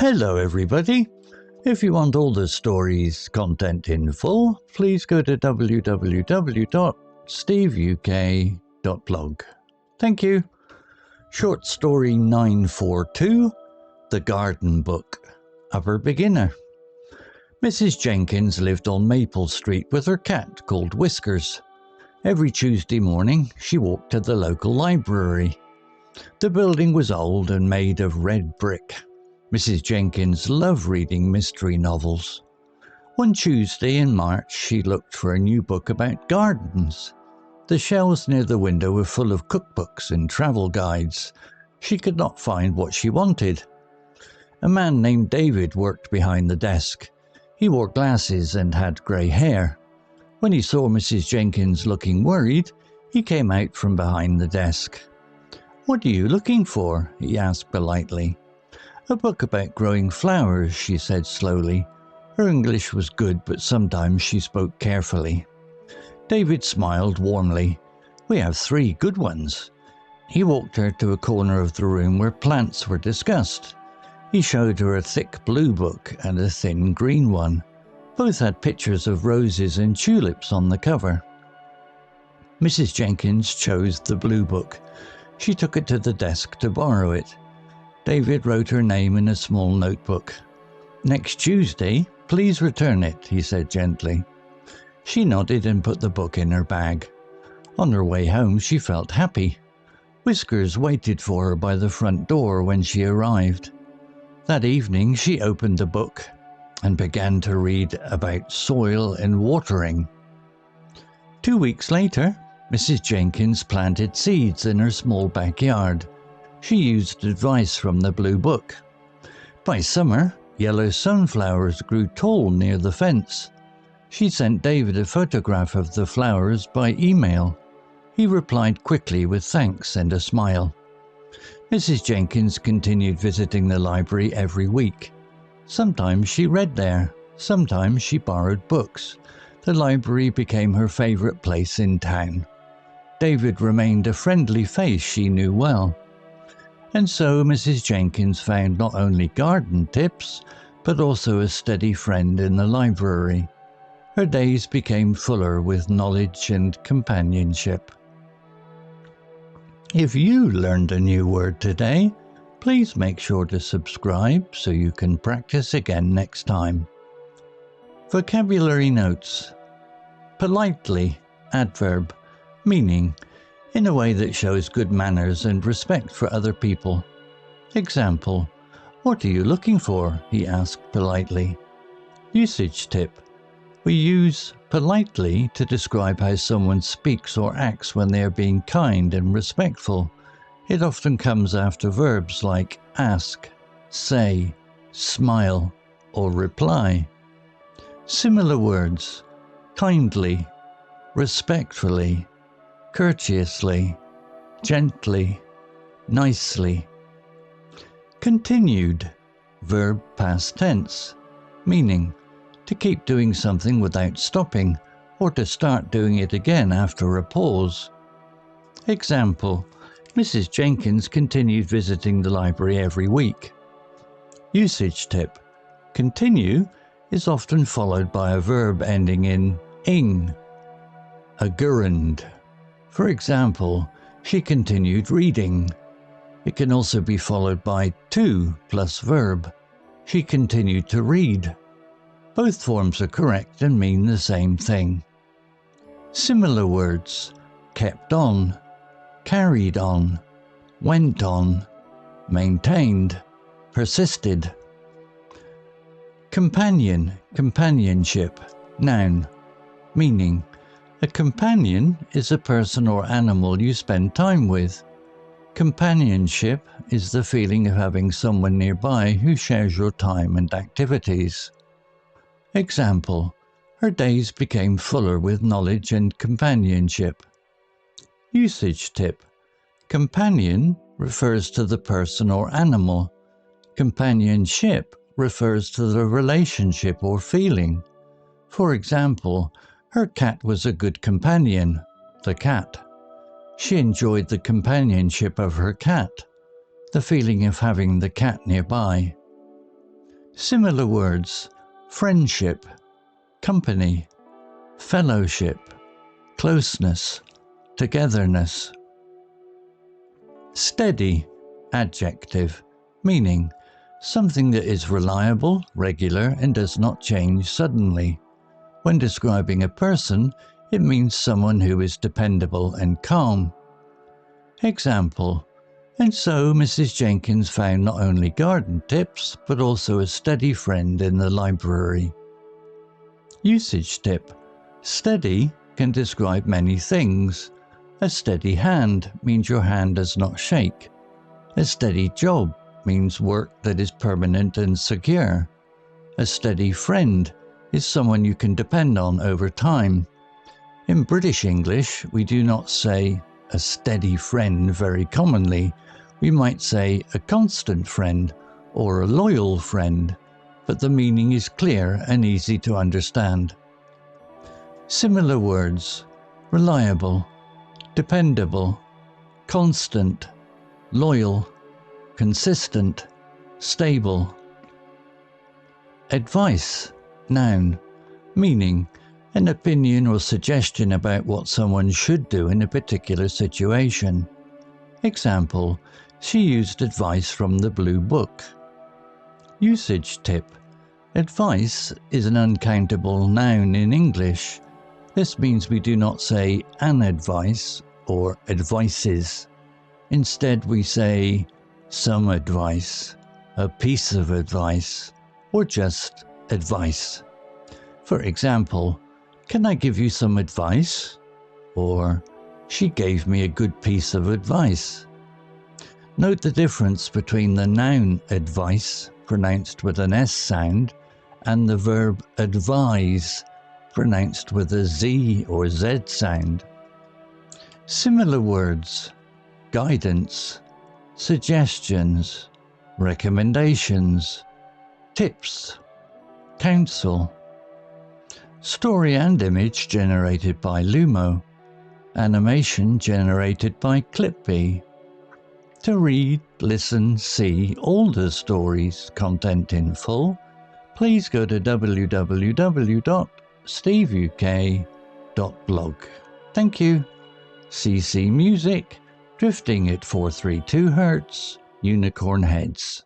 Hello everybody. If you want all the stories content in full, please go to www.steveuk.blog. Thank you. Short story 942, The Garden Book, Upper Beginner. Mrs. Jenkins lived on Maple Street with her cat called Whiskers. Every Tuesday morning, she walked to the local library. The building was old and made of red brick. Mrs. Jenkins loved reading mystery novels. One Tuesday in March, she looked for a new book about gardens. The shelves near the window were full of cookbooks and travel guides. She could not find what she wanted. A man named David worked behind the desk. He wore glasses and had grey hair. When he saw Mrs. Jenkins looking worried, he came out from behind the desk. "What are you looking for?" he asked politely. "A book about growing flowers," she said slowly. Her English was good, but sometimes she spoke carefully. David smiled warmly. "We have 3 good ones." He walked her to a corner of the room where plants were discussed. He showed her a thick blue book and a thin green one. Both had pictures of roses and tulips on the cover. Mrs. Jenkins chose the blue book. She took it to the desk to borrow it. David wrote her name in a small notebook. "Next Tuesday, please return it," he said gently. She nodded and put the book in her bag. On her way home, she felt happy. Whiskers waited for her by the front door when she arrived. That evening, she opened the book and began to read about soil and watering. 2 weeks later, Mrs. Jenkins planted seeds in her small backyard. She used advice from the blue book. By summer, yellow sunflowers grew tall near the fence. She sent David a photograph of the flowers by email. He replied quickly with thanks and a smile. Mrs. Jenkins continued visiting the library every week. Sometimes she read there, sometimes she borrowed books. The library became her favorite place in town. David remained a friendly face she knew well. And so Mrs. Jenkins found not only garden tips, but also a steady friend in the library. Her days became fuller with knowledge and companionship. If you learned a new word today, please make sure to subscribe so you can practice again next time. Vocabulary notes. Politely, adverb, meaning, in a way that shows good manners and respect for other people. Example, "What are you looking for?" he asked politely. Usage tip. We use politely to describe how someone speaks or acts when they are being kind and respectful. It often comes after verbs like ask, say, smile, or reply. Similar words: kindly, respectfully, courteously, gently, nicely. Continued, verb past tense, meaning to keep doing something without stopping, or to start doing it again after a pause. Example, Mrs. Jenkins continued visiting the library every week. Usage tip. Continue is often followed by a verb ending in ing, a gerund. For example, she continued reading. It can also be followed by to plus verb. She continued to read. Both forms are correct and mean the same thing. Similar words: kept on, carried on, went on, maintained, persisted. Companion, companionship, noun, meaning a companion is a person or animal you spend time with. Companionship is the feeling of having someone nearby who shares your time and activities. Example, her days became fuller with knowledge and companionship. Usage tip. Companion refers to the person or animal. Companionship refers to the relationship or feeling. For example, her cat was a good companion, the cat. She enjoyed the companionship of her cat, the feeling of having the cat nearby. Similar words: friendship, company, fellowship, closeness, togetherness. Steady, adjective, meaning something that is reliable, regular, and does not change suddenly. When describing a person, it means someone who is dependable and calm. Example: and so Mrs. Jenkins found not only garden tips, but also a steady friend in the library. Usage tip: steady can describe many things. A steady hand means your hand does not shake. A steady job means work that is permanent and secure. A steady friend is someone you can depend on over time. In British English, we do not say a steady friend very commonly. We might say a constant friend or a loyal friend, but the meaning is clear and easy to understand. Similar words: reliable, dependable, constant, loyal, consistent, stable. Advice, noun, meaning an opinion or suggestion about what someone should do in a particular situation. Example: she used advice from the Blue Book. Usage tip: advice is an uncountable noun in English. This means we do not say an advice or advices. Instead, we say some advice, a piece of advice, or just advice. For example, can I give you some advice? Or, she gave me a good piece of advice. Note the difference between the noun advice, pronounced with an S sound, and the verb advise, pronounced with a Z or Z sound. Similar words: guidance, suggestions, recommendations, tips, counsel. Story and image generated by Lumo. Animation generated by UpB. To read, listen, see all the stories, content in full, please go to www.steveuk.blog. Thank you. CC Music, drifting at 432 Hz, Unicorn Heads.